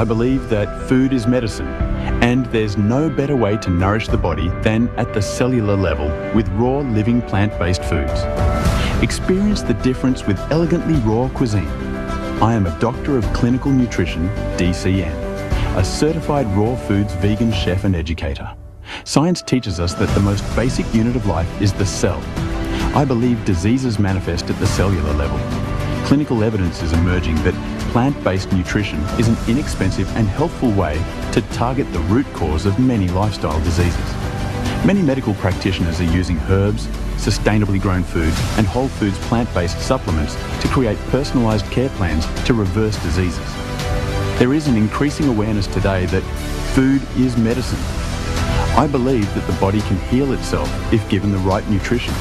I believe that food is medicine, and there's no better way to nourish the body than at the cellular level with raw, living plant-based foods. Experience the difference with Elegantly Raw Cuisine. I am a Doctor of Clinical Nutrition, DCN, a certified raw foods vegan chef and educator. Science teaches us that the most basic unit of life is the cell. I believe diseases manifest at the cellular level. Clinical evidence is emerging that plant-based nutrition is an inexpensive and helpful way to target the root cause of many lifestyle diseases. Many medical practitioners are using herbs, sustainably grown foods and whole foods plant-based supplements to create personalised care plans to reverse diseases. There is an increasing awareness today that food is medicine. I believe that the body can heal itself if given the right nutrition.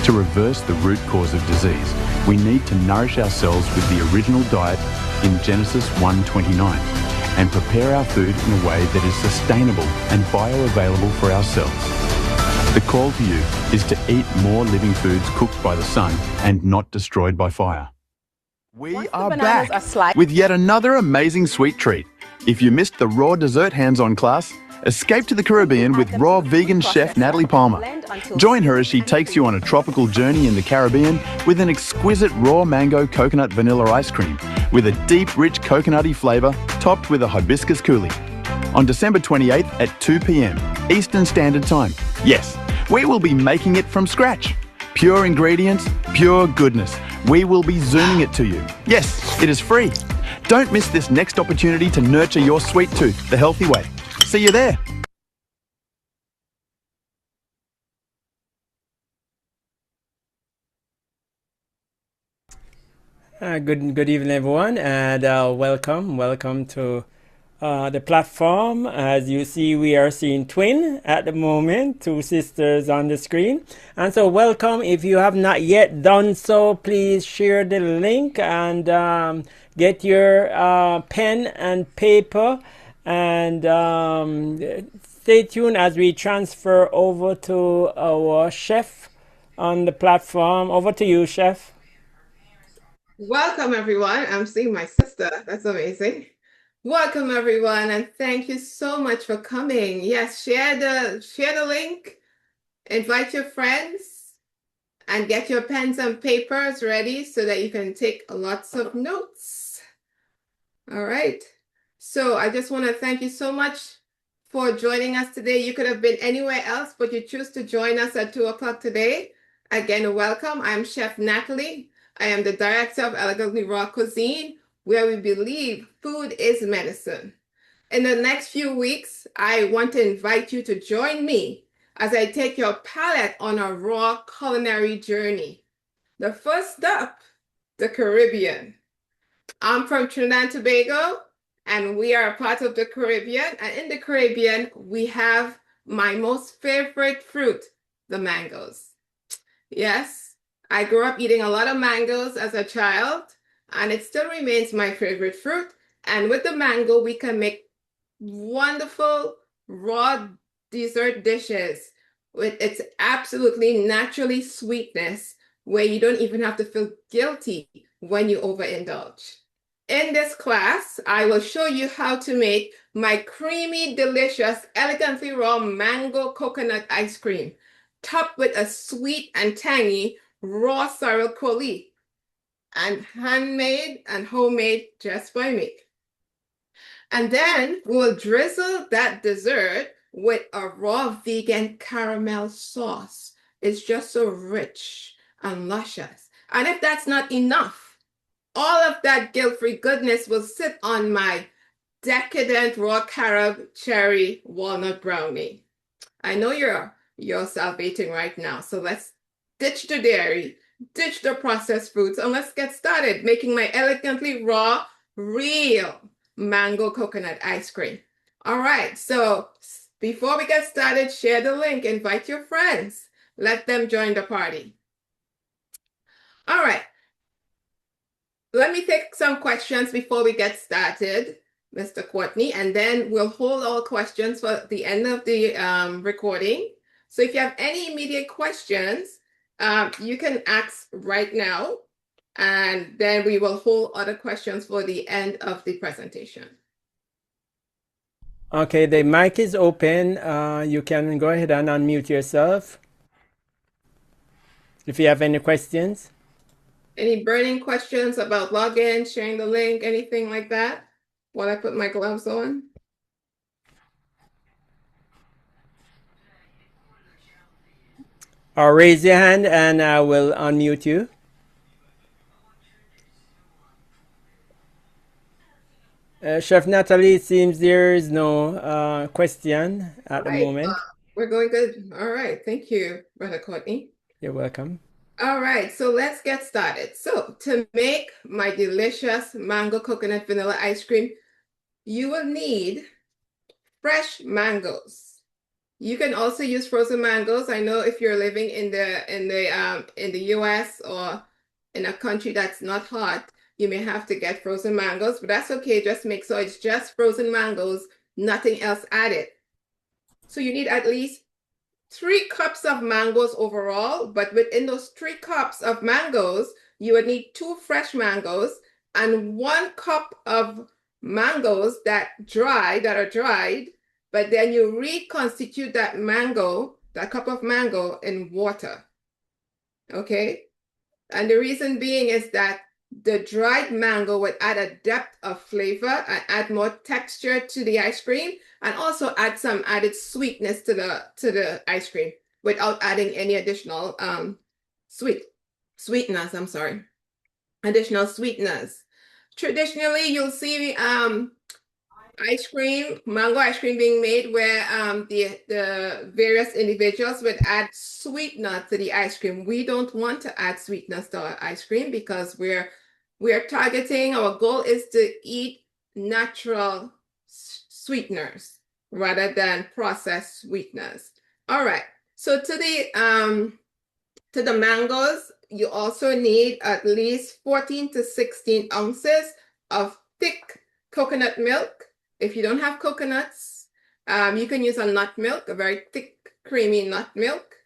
To reverse the root cause of disease, we need to nourish ourselves with the original diet in Genesis 1:29 and prepare our food in a way that is sustainable and bioavailable for ourselves. The call to you is to eat more living foods cooked by the sun and not destroyed by fire. We are back with yet another amazing sweet treat. If you missed the raw dessert hands-on class, escape to the Caribbean with raw vegan chef Natalie Palmer. Join her as she takes you on a tropical journey in the Caribbean with an exquisite raw mango coconut vanilla ice cream with a deep, rich coconutty flavour topped with a hibiscus coulis. On December 28th at 2 p.m. Eastern Standard Time. Yes, we will be making it from scratch. Pure ingredients, pure goodness. We will be zooming it to you. Yes, it is free. Don't miss this next opportunity to nurture your sweet tooth the healthy way. See you there. Good evening, everyone, and welcome to the platform. As you see, we are seeing twin at the moment, two sisters on the screen. And so welcome. If you have not yet done so, please share the link and get your pen and paper and stay tuned as we transfer over to our chef on the platform. Over to you, chef. Welcome, everyone. I'm seeing my sister. That's amazing. Welcome, everyone, and thank you so much for coming. Yes, share the link, invite your friends, and get your pens and papers ready so that you can take lots of notes. All right. So I just want to thank you so much for joining us today. You could have been anywhere else, but you choose to join us at 2 o'clock today. Again, welcome. I'm Chef Natalie. I am the director of Elegantly Raw Cuisine, where we believe food is medicine. In the next few weeks, I want to invite you to join me as I take your palate on a raw culinary journey. The first stop, the Caribbean. I'm from Trinidad and Tobago, and we are a part of the Caribbean. And in the Caribbean, we have my most favorite fruit, the mangoes. Yes, I grew up eating a lot of mangoes as a child, and it still remains my favorite fruit. And with the mango, we can make wonderful raw dessert dishes with its absolutely naturally sweetness, where you don't even have to feel guilty when you overindulge. In this class, I will show you how to make my creamy, delicious, elegantly raw mango coconut ice cream, topped with a sweet and tangy raw sorrel coulis, and handmade and homemade just by me. And then we'll drizzle that dessert with a raw vegan caramel sauce. It's just so rich and luscious. And if that's not enough, all of that guilt-free goodness will sit on my decadent raw carob cherry walnut brownie. I know you're salivating right now, so let's ditch the dairy, ditch the processed foods, and let's get started making my elegantly raw, real mango coconut ice cream. All right, so before we get started, share the link, invite your friends, let them join the party. All right, let me take some questions before we get started, Mr. Courtney, and then we'll hold all questions for the end of the recording. So if you have any immediate questions, you can ask right now, and then we will hold other questions for the end of the presentation. Okay, the mic is open. You can go ahead and unmute yourself if you have any questions. Any burning questions about login, sharing the link, anything like that while I put my gloves on? Or raise your hand and I will unmute you. Chef Natalie, it seems there is no question at the Right. moment. We're going good. All right. Thank you, Brother Courtney. You're welcome. All right, so let's get started. So to make my delicious mango coconut vanilla ice cream, you will need fresh mangoes. You can also use frozen mangoes. I know if you're living in the US or in a country that's not hot, you may have to get frozen mangoes, but that's okay. Just make sure it's just frozen mangoes, nothing else added. So you need at least 3 cups of mangoes overall, but within those 3 cups of mangoes, you would need 2 fresh mangoes and 1 cup of mangoes that are dried, but then you reconstitute that cup of mango in water. Okay? And the reason being is that the dried mango would add a depth of flavor and add more texture to the ice cream and also add some added sweetness to the ice cream without adding any additional sweeteners, I'm sorry. Additional sweeteners. Traditionally, you'll see mango ice cream being made where the various individuals would add sweetener to the ice cream. We don't want to add sweeteners to our ice cream because we're targeting, our goal is to eat natural sweeteners rather than processed sweeteners. All right. So to the mangoes, you also need at least 14 to 16 ounces of thick coconut milk. If you don't have coconuts, you can use a nut milk, a very thick, creamy nut milk.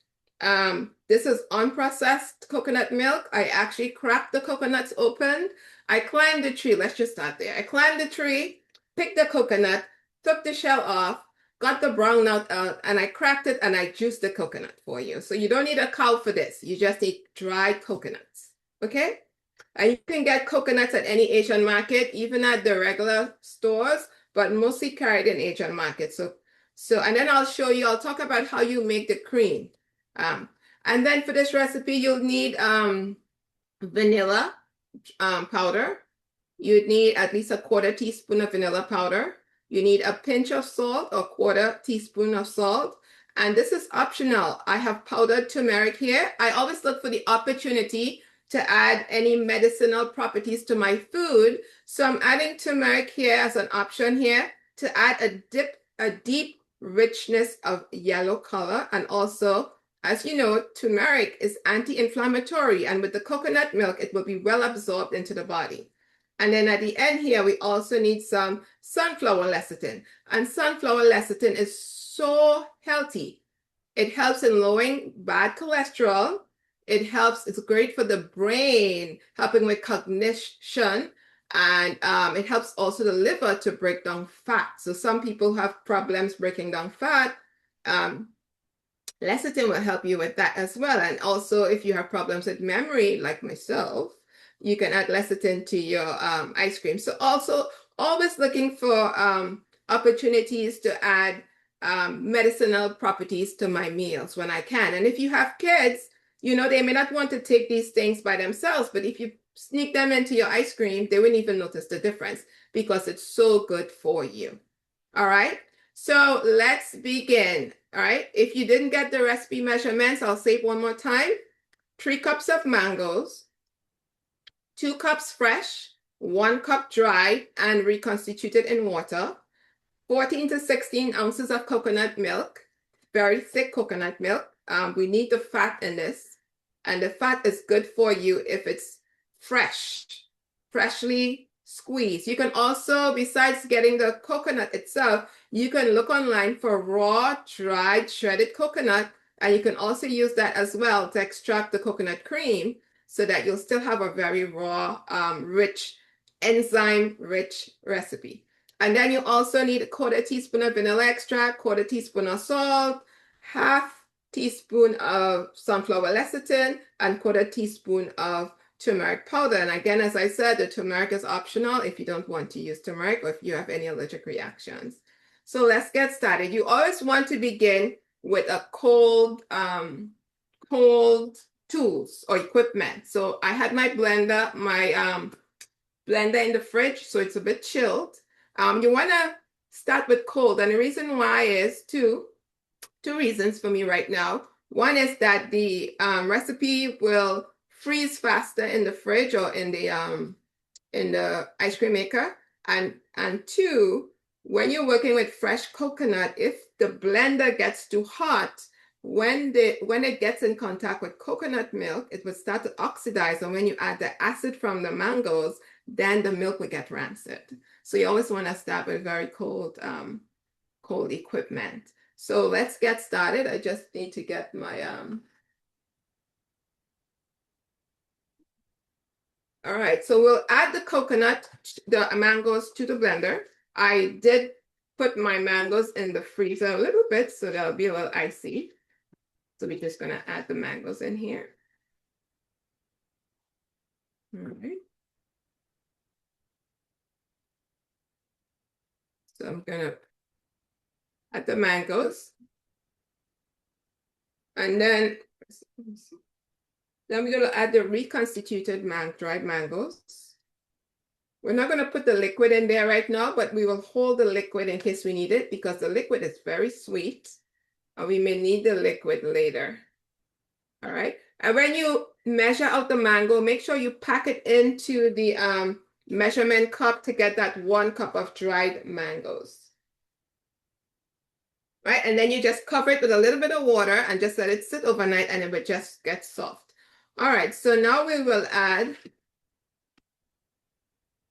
This is unprocessed coconut milk. I actually cracked the coconuts open. I climbed the tree. Let's just start there. I climbed the tree, picked the coconut, took the shell off, got the brown out, and I cracked it and I juiced the coconut for you. So you don't need a cow for this. You just need dried coconuts. Okay? And you can get coconuts at any Asian market, even at the regular stores, but mostly carried in Asian markets. And then I'll talk about how you make the cream. And then for this recipe, you'll need vanilla powder. You'd need at least a 1/4 teaspoon of vanilla powder. You need a pinch of salt or 1/4 teaspoon of salt. And this is optional. I have powdered turmeric here. I always look for the opportunity to add any medicinal properties to my food. So I'm adding turmeric here as an option here to add a deep richness of yellow color. And also, as you know, turmeric is anti-inflammatory, and with the coconut milk, it will be well absorbed into the body. And then at the end here, we also need some sunflower lecithin. And sunflower lecithin is so healthy. It helps in lowering bad cholesterol. It's great for the brain, helping with cognition. And it helps also the liver to break down fat. So some people have problems breaking down fat. Lecithin will help you with that as well. And also, if you have problems with memory, like myself, you can add lecithin to your ice cream. So also, always looking for opportunities to add medicinal properties to my meals when I can. And if you have kids, they may not want to take these things by themselves, but if you sneak them into your ice cream, they wouldn't even notice the difference because it's so good for you. All right. So let's begin. All right. If you didn't get the recipe measurements, I'll say it one more time. 3 cups of mangoes, 2 cups fresh, 1 cup dried and reconstituted in water, 14 to 16 ounces of coconut milk, very thick coconut milk. We need the fat in this, and the fat is good for you if it's freshly squeezed. You can also, besides getting the coconut itself, you can look online for raw, dried, shredded coconut, and you can also use that as well to extract the coconut cream so that you'll still have a very raw, rich, enzyme-rich recipe. And then you also need a quarter teaspoon of vanilla extract, quarter teaspoon of salt, half teaspoon of sunflower lecithin, and quarter teaspoon of turmeric powder. And again, as I said, the turmeric is optional if you don't want to use turmeric or if you have any allergic reactions. So let's get started. You always want to begin with a cold tools or equipment. So I had my blender in the fridge, so it's a bit chilled. You want to start with cold, and the reason why is two reasons for me right now. One is that the recipe will freeze faster in the fridge or in the ice cream maker, and two, when you're working with fresh coconut, if the blender gets too hot, when it gets in contact with coconut milk, it will start to oxidize, and when you add the acid from the mangoes, then the milk will get rancid. So you always want to start with very cold equipment. So let's get started. I just need to get my all right, so we'll add the mangoes to the blender. I did put my mangoes in the freezer a little bit, so they'll be a little icy. So we're just gonna add the mangoes in here. All right. So I'm gonna add the mangoes. And then we're gonna add the reconstituted dried mangoes. We're not gonna put the liquid in there right now, but we will hold the liquid in case we need it because the liquid is very sweet and we may need the liquid later. All right. And when you measure out the mango, make sure you pack it into the measurement cup to get that 1 cup of dried mangoes. Right, and then you just cover it with a little bit of water and just let it sit overnight and it will just get soft. All right, so now we will add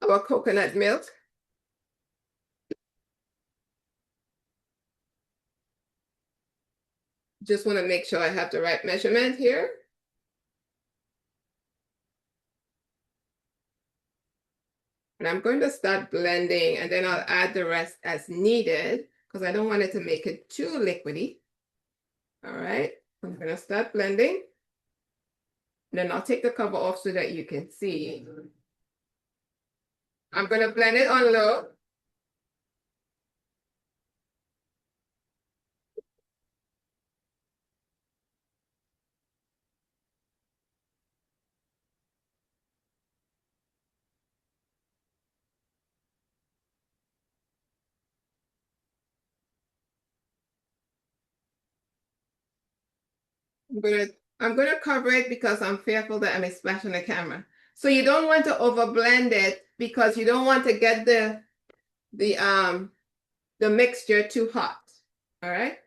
our coconut milk. Just want to make sure I have the right measurement here. And I'm going to start blending and then I'll add the rest as needed because I don't want it to make it too liquidy. All right, I'm going to start blending. Then I'll take the cover off so that you can see. I'm going to blend it on low. I'm gonna cover it because I'm fearful that I may splash on the camera. So you don't want to overblend it because you don't want to get the mixture too hot. All right.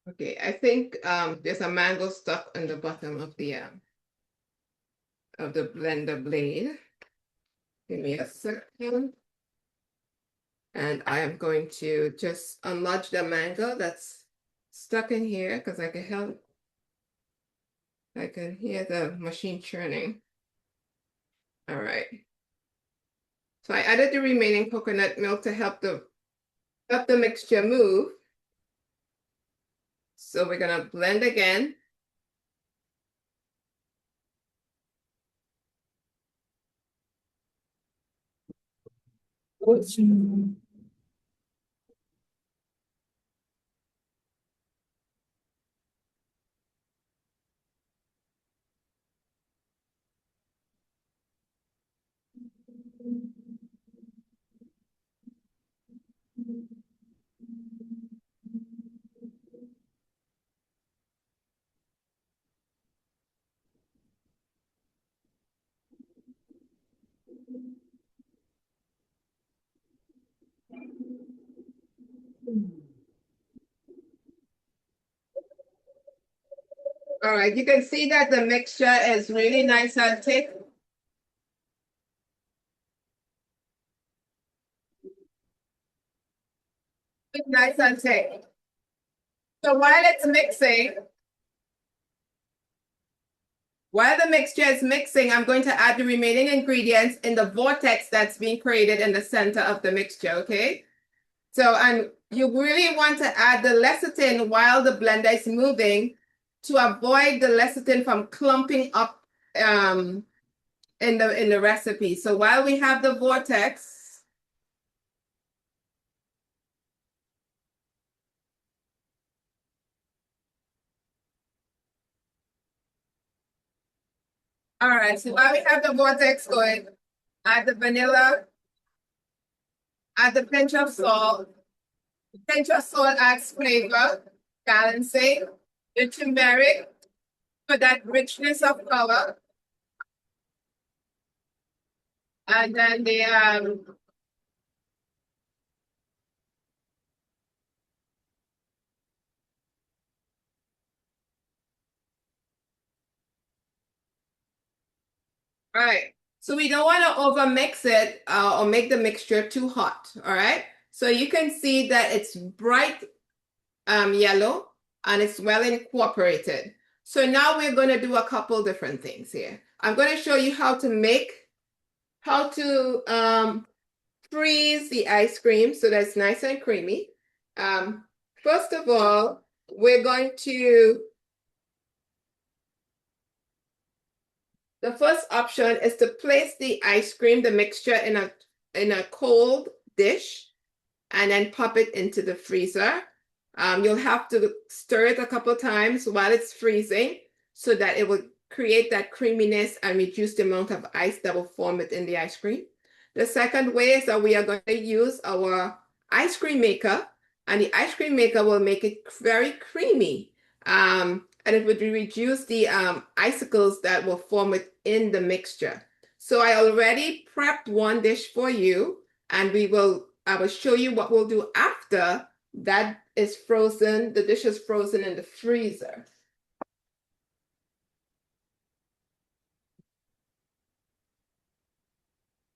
Okay, I think there's a mango stuck on the bottom of the blender blade. Give me a second. And I am going to just unlodge the mango that's stuck in here because I can hear the machine churning. All right. So I added the remaining coconut milk to help the mixture move. So we're gonna blend again. All right, you can see that the mixture is really nice and thick. Nice and thick. So while the mixture is mixing, I'm going to add the remaining ingredients in the vortex that's being created in the center of the mixture, okay? So, and you really want to add the lecithin while the blender is moving to avoid the lecithin from clumping up in the recipe. So while we have the vortex, all right, so while we have the vortex going, add the vanilla, add the pinch of salt. Pinch of salt adds flavor, balancing. The turmeric for that richness of color. And then the right. So we don't want to over mix it or make the mixture too hot. All right. So you can see that it's bright yellow and it's well incorporated. So now we're going to do a couple different things here. I'm going to show you how to freeze the ice cream so that it's nice and creamy. First of all, we're going to the first option is to place the ice cream, the mixture in a cold dish and then pop it into the freezer. You'll have to stir it a couple times while it's freezing so that it will create that creaminess and reduce the amount of ice that will form within the ice cream. The second way is that we are going to use our ice cream maker, and the ice cream maker will make it very creamy. And it would reduce the icicles that will form within the mixture. So I already prepped one dish for you, and I will show you what we'll do after that is frozen. The dish is frozen in the freezer.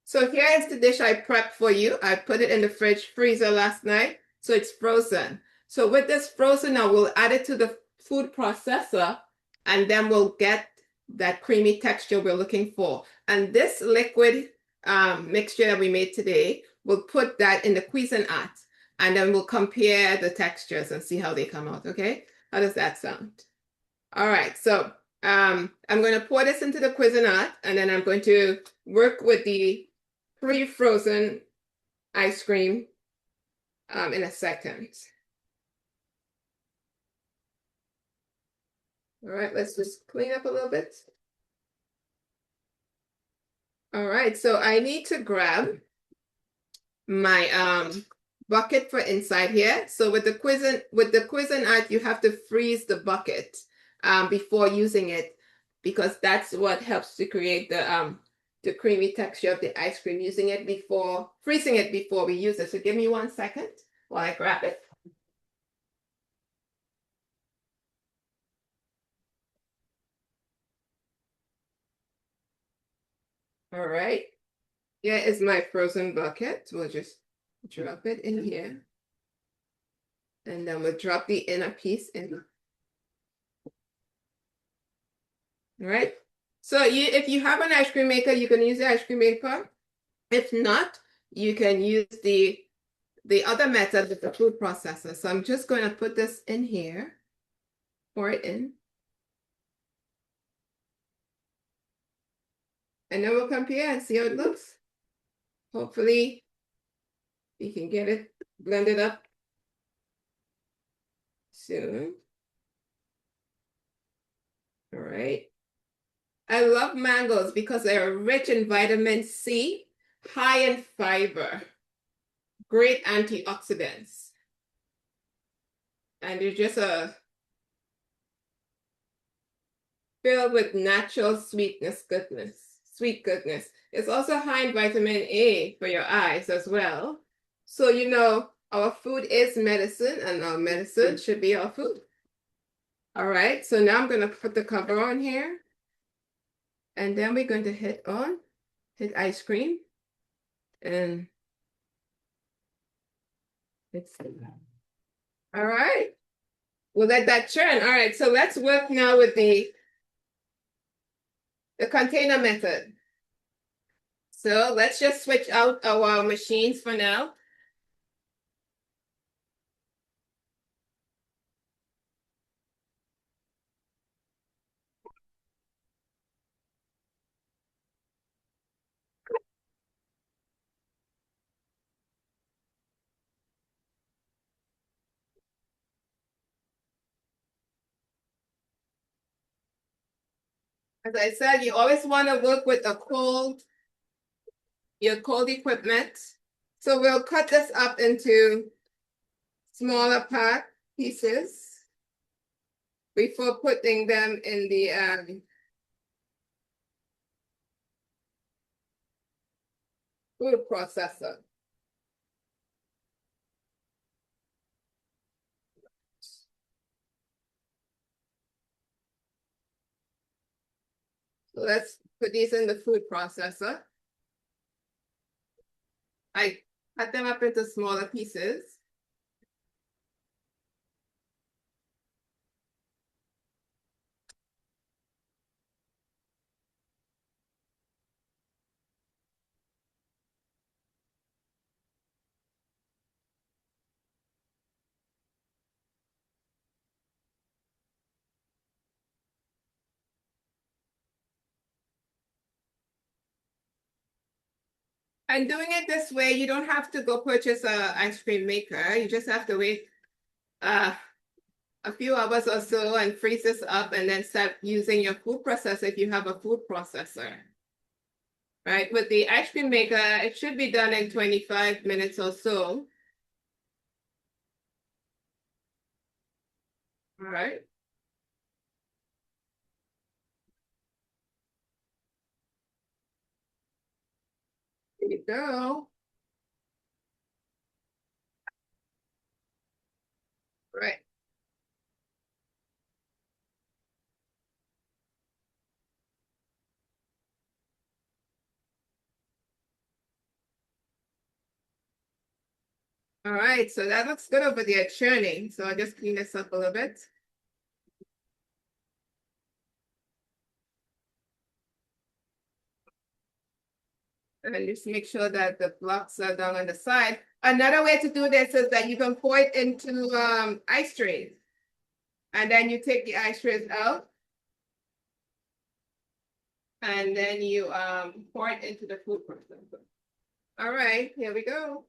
So here is the dish I prepped for you. I put it in the freezer last night, so it's frozen. So with this frozen now, we'll add it to the food processor, and then we'll get that creamy texture we're looking for. And this liquid mixture that we made today, we'll put that in the Cuisinart, and then we'll compare the textures and see how they come out, okay? How does that sound? All right, so I'm going to pour this into the Cuisinart, and then I'm going to work with the pre-frozen ice cream in a second. All right, let's just clean up a little bit. All right, so I need to grab my bucket for inside here. So with the Cuisinart, you have to freeze the bucket before using it, because that's what helps to create the creamy texture of the ice cream, freezing it before we use it. So give me 1 second while I grab it. All right, here is my frozen bucket. We'll just drop it in here. And then we'll drop the inner piece in. All right. So if you have an ice cream maker, you can use the ice cream maker. If not, you can use the other method with the food processor. So I'm just going to put this in here, pour it in. And then we'll compare and see how it looks. Hopefully, we can get it blended up soon. All right. I love mangoes because they are rich in vitamin C. high in fiber, great antioxidants. And they're just filled with natural sweetness, sweet goodness. It's also high in vitamin A for your eyes as well. So, you know, our food is medicine and our medicine should be our food. All right, so now I'm going to put the cover on here. And then we're going to hit ice cream. And it's all right. We'll let that churn. All right, so let's work now with the container method. So let's just switch out our machines for now. As I said, you always want to work with your cold equipment. So we'll cut this up into smaller pieces before putting them in the food processor. So let's put these in the food processor. I cut them up into smaller pieces. And doing it this way, you don't have to go purchase an ice cream maker. You just have to wait a few hours or so and freeze this up and then start using your food processor if you have a food processor. Right, with the ice cream maker, it should be done in 25 minutes or so. All right. There you go. Right. All right, so that looks good over there churning. So I'll just clean this up a little bit. And just make sure that the blocks are down on the side. Another way to do this is that you can pour it into ice trays. And then you take the ice trays out. And then you pour it into the food processor. All right, here we go.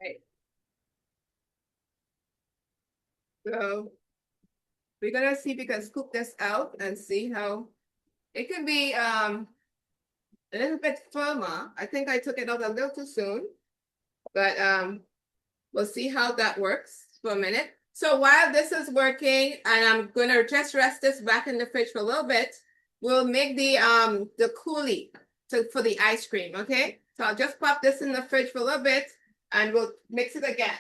Right. So we're gonna see if we can scoop this out and see how it can be a little bit firmer. I think I took it out a little too soon, but we'll see how that works for a minute. So while this is working, and I'm gonna just rest this back in the fridge for a little bit, we'll make the coulis for the ice cream, okay? So I'll just pop this in the fridge for a little bit and we'll mix it again.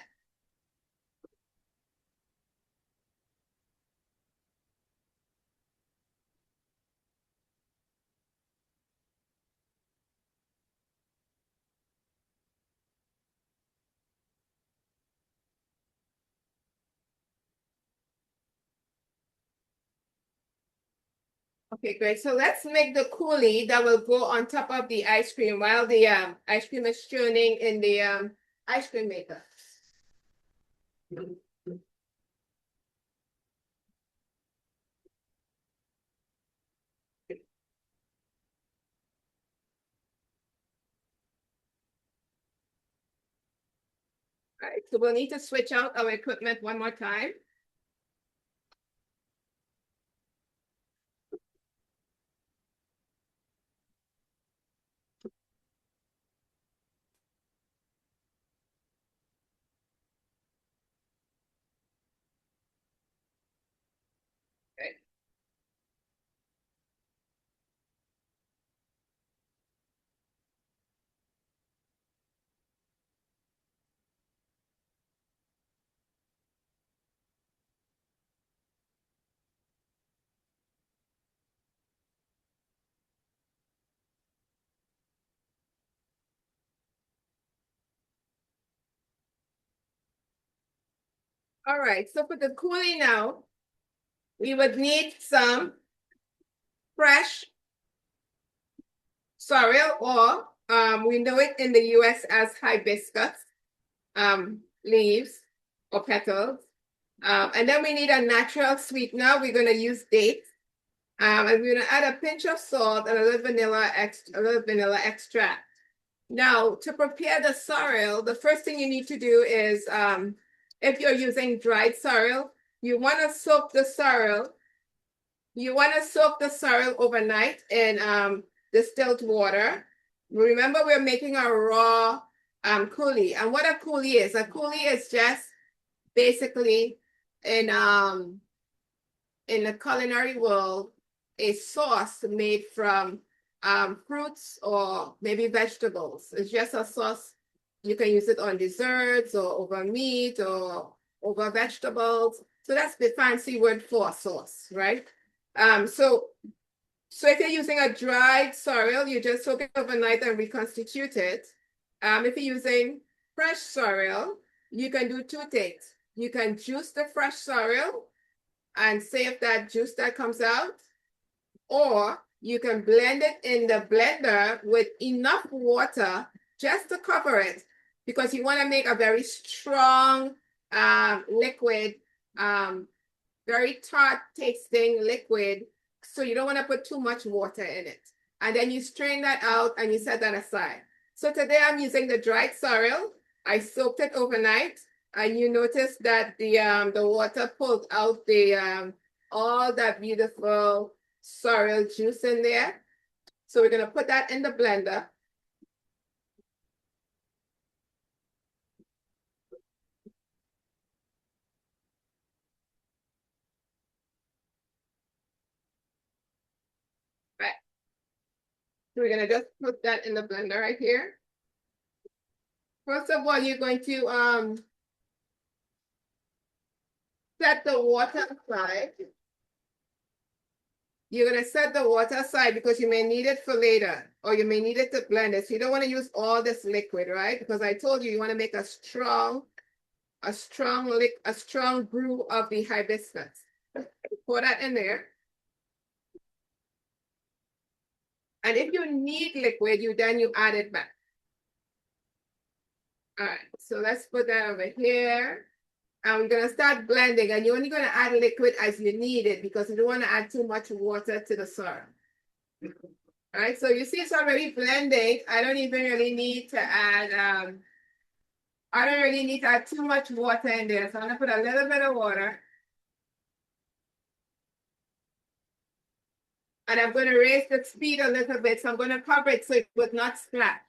Okay, great. So let's make the coulis that will go on top of the ice cream while the ice cream is churning in the ice cream maker. All right, so we'll need to switch out our equipment one more time. Okay. All right, so for the coulis now, we would need some fresh sorrel, or we know it in the US as hibiscus leaves or petals. And then we need a natural sweetener. We're going to use dates. And we're going to add a pinch of salt and a little vanilla extract. Now, to prepare the sorrel, the first thing you need to do is, if you're using dried sorrel, you want to soak the sorrel. You want to soak the sorrel overnight in distilled water. Remember, we're making a raw coulis. And what a coulis is just basically in the culinary world, a sauce made from fruits or maybe vegetables. It's just a sauce. You can use it on desserts or over meat or over vegetables. So that's the fancy word for a sauce, right? So if you're using a dried sorrel, you just soak it overnight and reconstitute it. If you're using fresh sorrel, you can do two things. You can juice the fresh sorrel and save that juice that comes out, or you can blend it in the blender with enough water just to cover it, because you want to make a very strong liquid, very tart tasting liquid. So you don't want to put too much water in it. And then you strain that out and you set that aside. So today I'm using the dried sorrel. I soaked it overnight, and you notice that the water pulled out the all that beautiful sorrel juice in there. So we're gonna put that in the blender. Right. So we're gonna just put that in the blender right here. First of all, you're going to set the water aside. You're going to set the water aside because you may need it for later, or you may need it to blend it. So you don't want to use all this liquid, right? Because I told you, you want to make a strong brew of the hibiscus. Pour that in there. And if you need liquid, you add it back. All right, so let's put that over here. And we're gonna start blending, and you're only gonna add liquid as you need it, because you don't want to add too much water to the sorrel. All right, so you see it's already blending. I don't really need to add too much water in there. So I'm gonna put a little bit of water. And I'm gonna raise the speed a little bit. So I'm gonna cover it so it would not splash.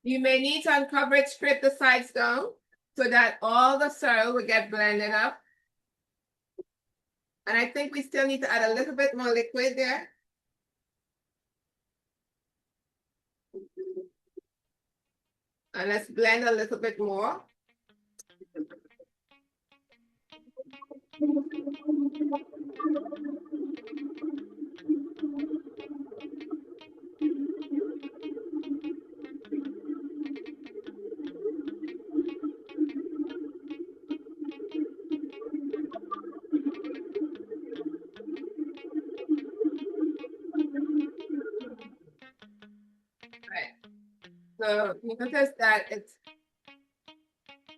You may need to uncover it, strip the sides down so that all the sorrel will get blended up. And I think we still need to add a little bit more liquid there. And let's blend a little bit more. So you notice that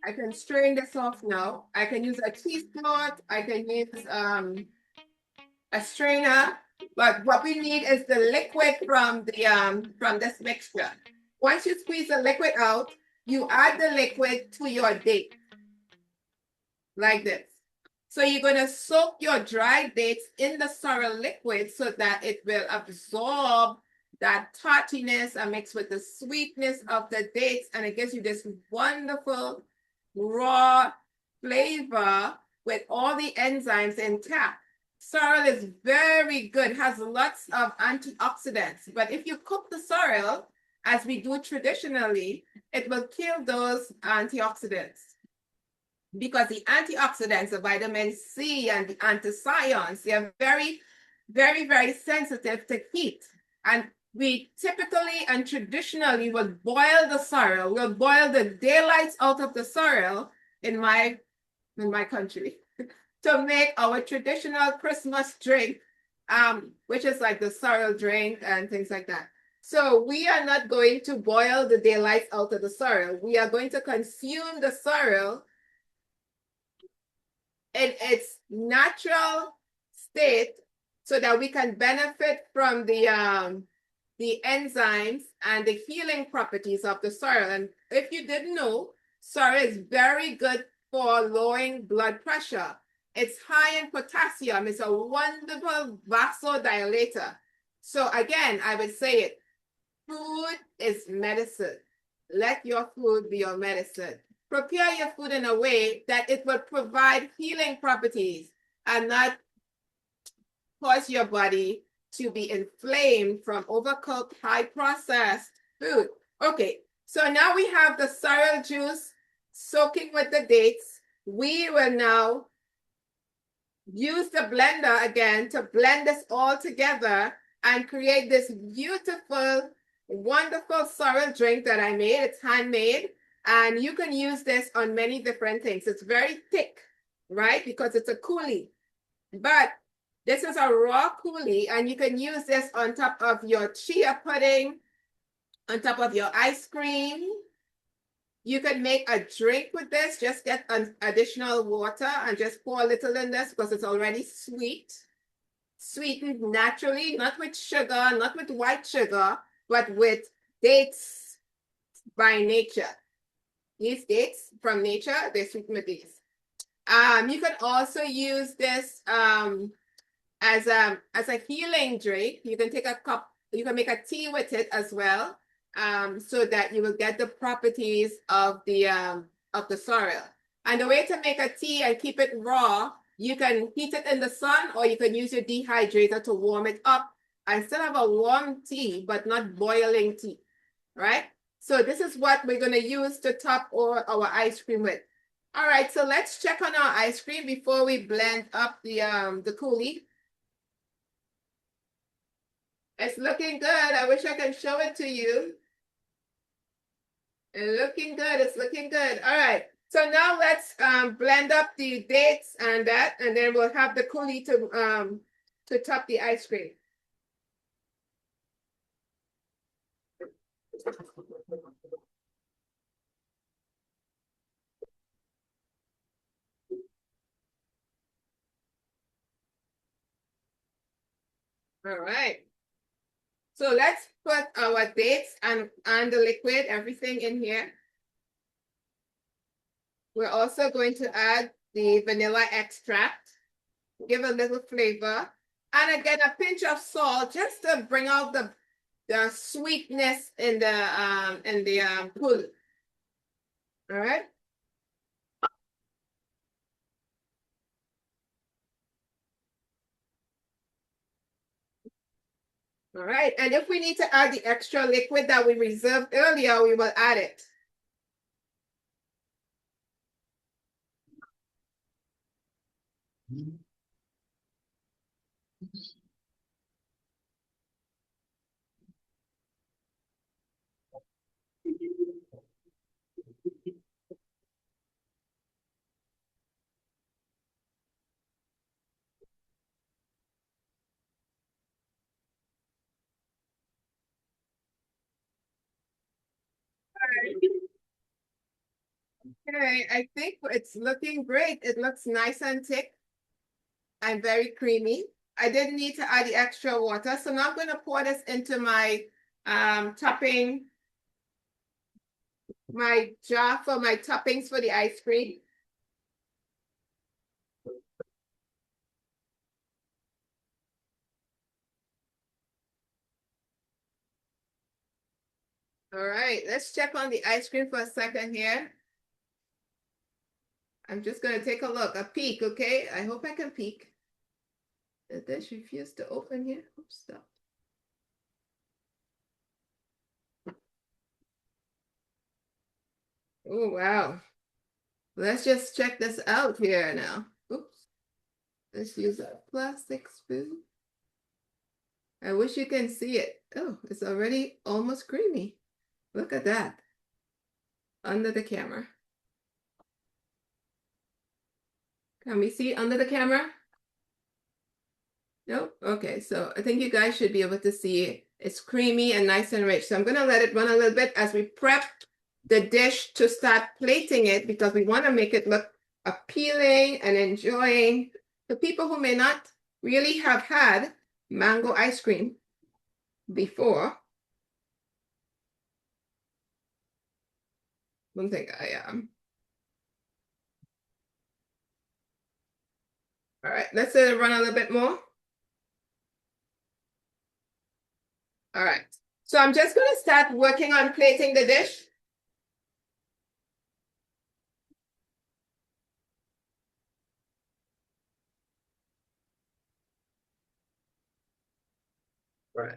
I can strain this off now. I can use a cheesecloth. I can use a strainer. But what we need is the liquid from this mixture. Once you squeeze the liquid out, you add the liquid to your date, like this. So you're going to soak your dried dates in the sorrel liquid so that it will absorb that tartiness and mix with the sweetness of the dates, and it gives you this wonderful raw flavor with all the enzymes intact. Sorrel is very good, has lots of antioxidants, but if you cook the sorrel, as we do traditionally, it will kill those antioxidants. Because the antioxidants, the vitamin C and the anthocyanins, they are very, very, very sensitive to heat. And we typically and traditionally will boil the sorrel. We'll boil the daylights out of the sorrel in my country to make our traditional Christmas drink, which is like the sorrel drink and things like that. So we are not going to boil the daylights out of the sorrel. We are going to consume the sorrel in its natural state so that we can benefit from the enzymes and the healing properties of the sorrel. And if you didn't know, sorrel is very good for lowering blood pressure. It's high in potassium. It's a wonderful vasodilator. So again, I would say it, food is medicine. Let your food be your medicine. Prepare your food in a way that it will provide healing properties and not cause your body to be inflamed from overcooked, high processed food. Okay, so now we have the sorrel juice soaking with the dates. We will now use the blender again to blend this all together and create this beautiful, wonderful sorrel drink that I made. It's handmade. And you can use this on many different things. It's very thick, right? Because it's a coulis. But this is a raw coulis, and you can use this on top of your chia pudding, on top of your ice cream. You can make a drink with this. Just get an additional water and just pour a little in this because it's already sweet. Sweetened naturally, not with sugar, not with white sugar, but with dates by nature. These dates from nature, they sweeten with these. You can also use this as a healing drink. You can take a cup, you can make a tea with it as well, so that you will get the properties of the sorrel. And the way to make a tea and keep it raw, you can heat it in the sun, or you can use your dehydrator to warm it up and still have a warm tea, but not boiling tea, right? So this is what we're going to use to top our ice cream with. All right, so let's check on our ice cream before we blend up the coulis. It's looking good. I wish I could show it to you. It's looking good. It's looking good. All right. So now let's blend up the dates and that, and then we'll have the coulis to top the ice cream. All right. So let's put our dates and the liquid, everything in here. We're also going to add the vanilla extract, give a little flavor, and again a pinch of salt just to bring out the sweetness in the coulis. All right. All right, and if we need to add the extra liquid that we reserved earlier, we will add it. Okay, I think it's looking great. It looks nice and thick and very creamy. I didn't need to add the extra water, so now I'm going to pour this into my topping, my jar for my toppings for the ice cream. All right, let's check on the ice cream for a second here. I'm just going to take a look, a peek, okay? I hope I can peek. The dish refused to open here. Oops, stop. Oh, wow. Let's just check this out here now. Oops. Let's use a plastic spoon. I wish you can see it. Oh, it's already almost creamy. Look at that. Under the camera. Can we see under the camera? Nope. Okay, so I think you guys should be able to see it. It's creamy and nice and rich. So I'm going to let it run a little bit as we prep the dish to start plating it, because we want to make it look appealing and enjoying to people who may not really have had mango ice cream before. One thing I am. All right, let's let it run a little bit more. All right, so I'm just going to start working on plating the dish. Right.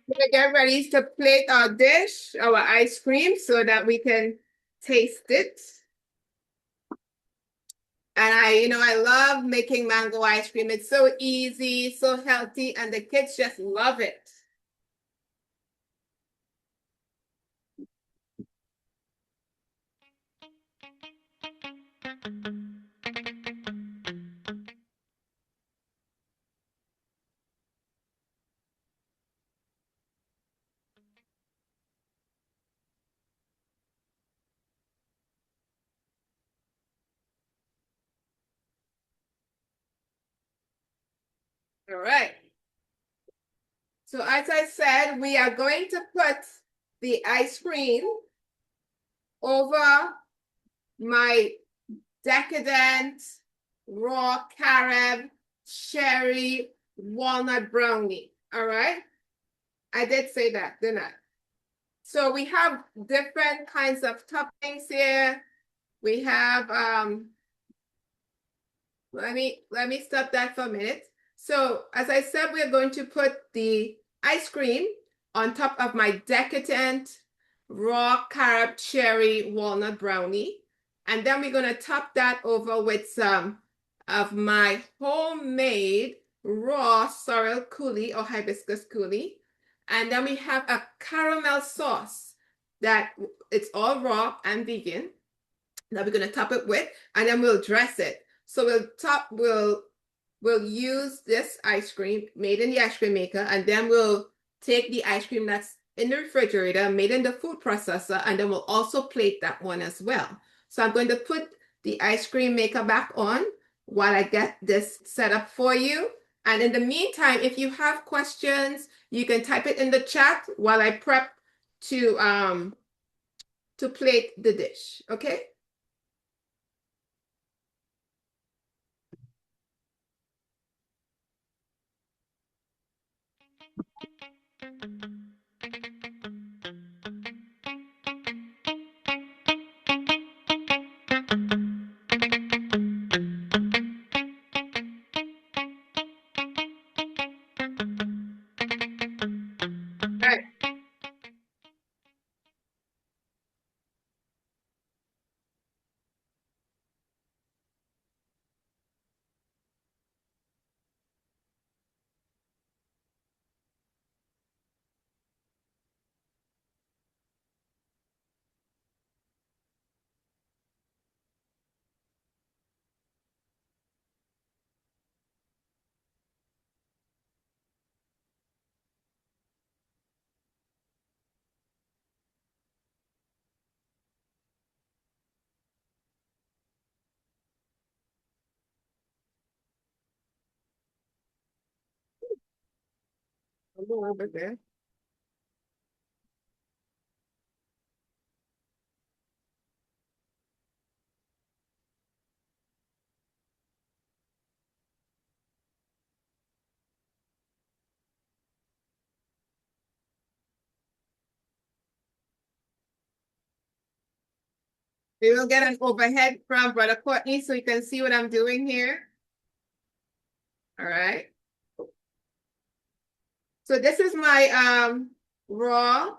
We're gonna get ready to plate our dish, our ice cream, so that we can taste it. And I love making mango ice cream. It's so easy, so healthy, and the kids just love it. All right. So as I said, we are going to put the ice cream over my decadent raw carob cherry walnut brownie. All right. I did say that, didn't I? So we have different kinds of toppings here. We have let me stop that for a minute. So as I said, we're going to put the ice cream on top of my decadent raw carob cherry walnut brownie. And then we're going to top that over with some of my homemade raw sorrel coulis or hibiscus coulis. And then we have a caramel sauce that it's all raw and vegan that we're going to top it with, and then we'll dress it. So we'll use this ice cream made in the ice cream maker, and then we'll take the ice cream that's in the refrigerator, made in the food processor, and then we'll also plate that one as well. So I'm going to put the ice cream maker back on while I get this set up for you. And in the meantime, if you have questions, you can type it in the chat while I prep to plate the dish, okay? All right. I'll go over there. We will get an overhead from Brother Courtney so you can see what I'm doing here. All right. So this is my raw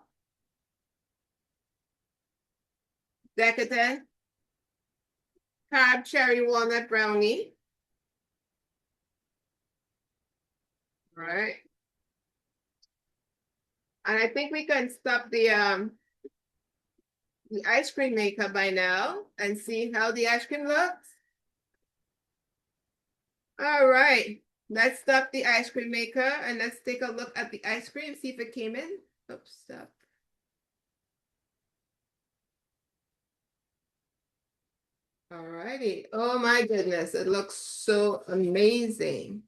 decadent carb cherry walnut brownie. All right. And I think we can stop the ice cream maker by now and see how the ice cream looks. All right. Let's stop the ice cream maker and let's take a look at the ice cream, see if it came in. Oops, stop. All righty. Oh my goodness, it looks so amazing.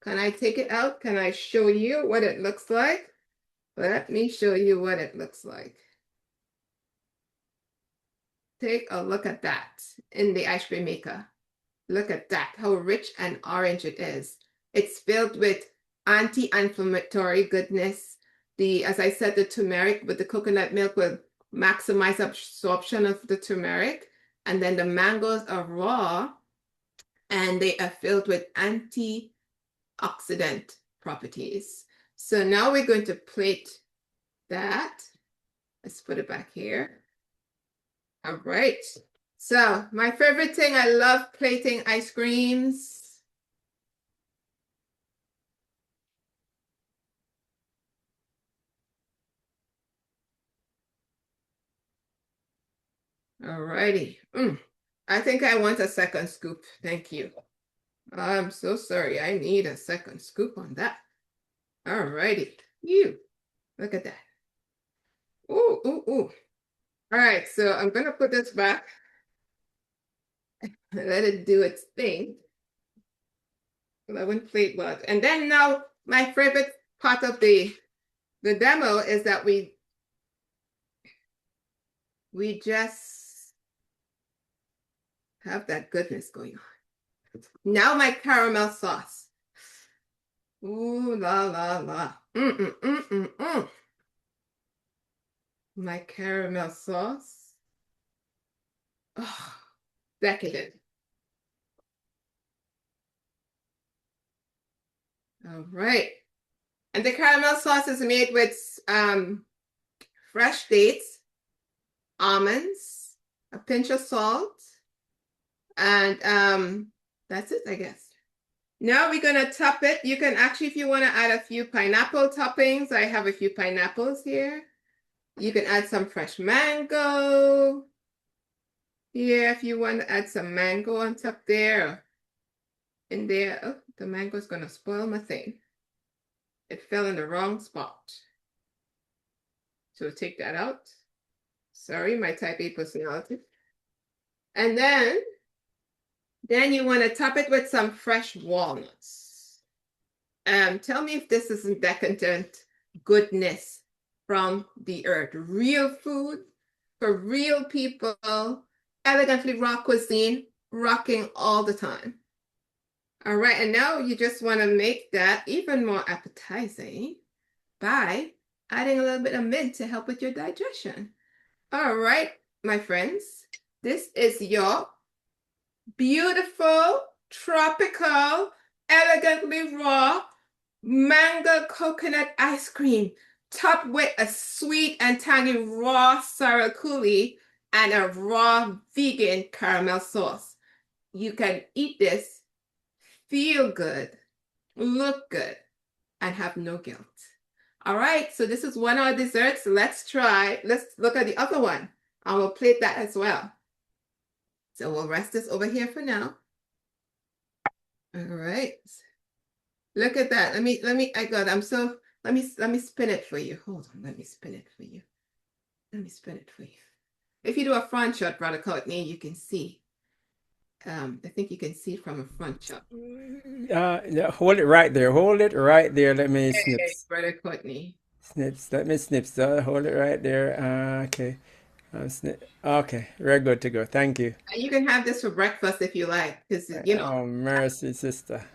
Can I take it out? Can I show you what it looks like? Let me show you what it looks like. Take a look at that in the ice cream maker. Look at that, how rich and orange it is. It's filled with anti-inflammatory goodness. As I said, the turmeric with the coconut milk will maximize absorption of the turmeric. And then the mangoes are raw and they are filled with antioxidant properties. So now we're going to plate that. Let's put it back here. All right. So my favorite thing, I love plating ice creams. All righty. I think I want a second scoop. Thank you. I'm so sorry. I need a second scoop on that. All righty. Look at that. Ooh, ooh, ooh. All right, so I'm gonna put this back. Let it do its thing. 11 plate well. And then now my favorite part of the demo is that we just have that goodness going on. Now my caramel sauce. Ooh la la la. My caramel sauce. Oh, decadent. All right. And the caramel sauce is made with fresh dates, almonds, a pinch of salt, and that's it, I guess. Now we're gonna top it. You can actually, if you want to add a few pineapple toppings, I have a few pineapples here. You can add some fresh mango. Yeah, if you want to add some mango on top there. In there. Oh, the mango's gonna spoil my thing. It fell in the wrong spot. So take that out. Sorry, my type A personality. And then you want to top it with some fresh walnuts. Tell me if this isn't decadent goodness from the earth. Real food for real people. Elegantly raw cuisine, rocking all the time. All right, and now you just want to make that even more appetizing by adding a little bit of mint to help with your digestion. All right, my friends, this is your beautiful, tropical, elegantly raw mango coconut ice cream topped with a sweet and tangy raw sour coulis and a raw vegan caramel sauce. You can eat this, feel good, look good, and have no guilt. All right, so this is one of our desserts. Let's look at the other one. I will plate that as well. So we'll rest this over here for now. All right. Look at that. Let me, let me spin it for you. Hold on, let me spin it for you. Let me spin it for you. If you do a front shot, Brother Courtney, you can see. I think you can see from a front shot. Yeah, hold it right there. Hold it right there. Let me snips. Brother Courtney. Snips. Let me snips. Hold it right there. Okay. Okay. We're good to go. Thank you. And you can have this for breakfast if you like, because you know. Oh, mercy, sister.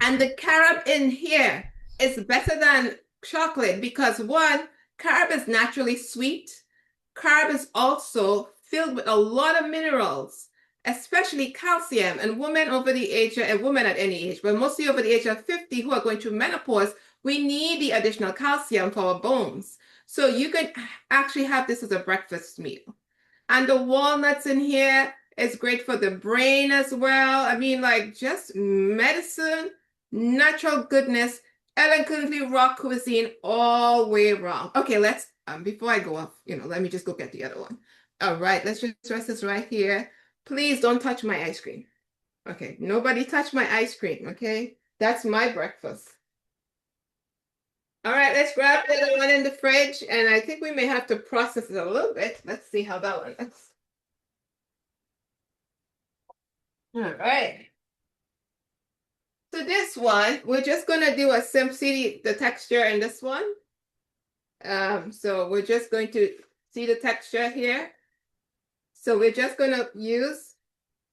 And the carob in here is better than chocolate because one, carob is naturally sweet. Carob is also filled with a lot of minerals, especially calcium. And women at any age, but mostly over the age of 50 who are going through menopause, we need the additional calcium for our bones. So you can actually have this as a breakfast meal. And the walnuts in here is great for the brain as well. I mean, like just medicine, natural goodness, elegantly raw cuisine all way wrong. Okay, let's, before I go off, let me just go get the other one. All right, let's just rest this right here. Please don't touch my ice cream. Okay, nobody touch my ice cream, okay? That's my breakfast. All right, let's grab the other one in the fridge, and I think we may have to process it a little bit. Let's see how that one looks. All right. So this one, we're just gonna do a simple, see the texture in this one. So we're just going to see the texture here. So we're just gonna use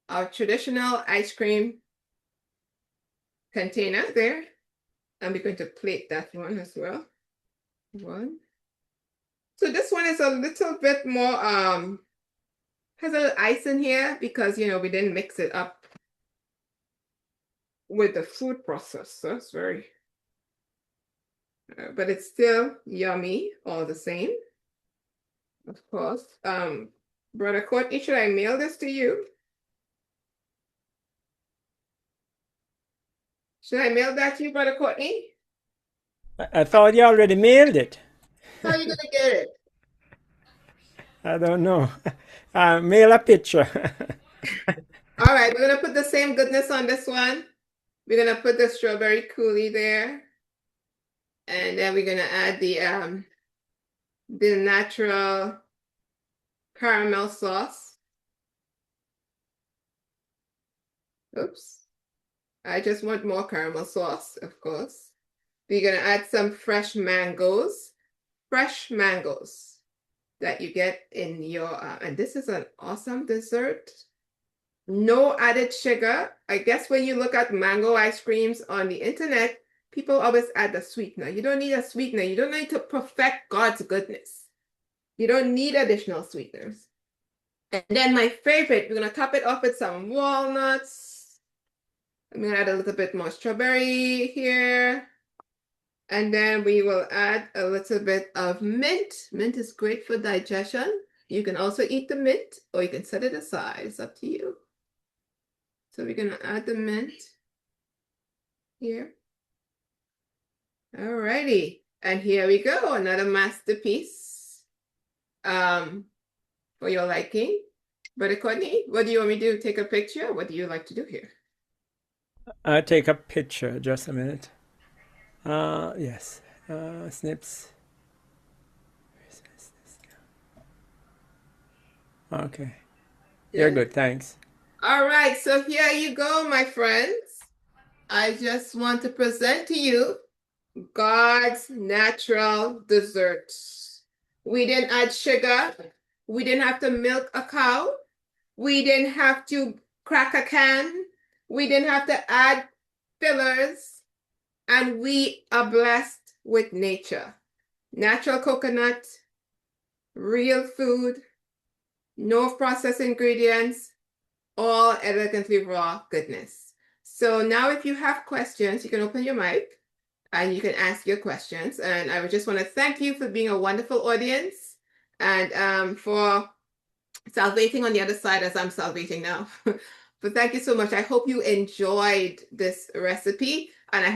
our traditional ice cream container there. And we're going to plate that one as well. One. So this one is a little bit more, has a little ice in here because, we didn't mix it up with the food processor. It's very, but it's still yummy all the same. Of course. Brother Courtney, should I mail this to you? Should I mail that to you, Brother Courtney? I thought you already mailed it. How are you gonna get it? I don't know. Mail a picture. All right, we're gonna put the same goodness on this one. We're gonna put the strawberry coulis there. And then we're gonna add the natural caramel sauce. Oops. I just want more caramel sauce, of course. We're gonna add some fresh mangoes that you get in your, and this is an awesome dessert. No added sugar. I guess when you look at mango ice creams on the internet, people always add the sweetener. You don't need a sweetener. You don't need to perfect God's goodness. You don't need additional sweeteners. And then my favorite, we're gonna top it off with some walnuts. I'm gonna add a little bit more strawberry here. And then we will add a little bit of mint. Mint is great for digestion. You can also eat the mint or you can set it aside. It's up to you. So we're gonna add the mint here. Alrighty, and here we go, another masterpiece for your liking. Brother Courtney, what do you want me to do? Take a picture? What do you like to do here? I'll take a picture, just a minute. Yes. Snips. Okay. You're Yes. good. Thanks. All right, so here you go, my friends. I just want to present to you God's natural desserts. We didn't add sugar. We didn't have to milk a cow. We didn't have to crack a can. We didn't have to add fillers. And we are blessed with nature. Natural coconut, real food, no processed ingredients, all elegantly raw goodness. So now if you have questions, you can open your mic and you can ask your questions. And I would just want to thank you for being a wonderful audience and for salivating on the other side as I'm salivating now. But thank you so much. I hope you enjoyed this recipe and I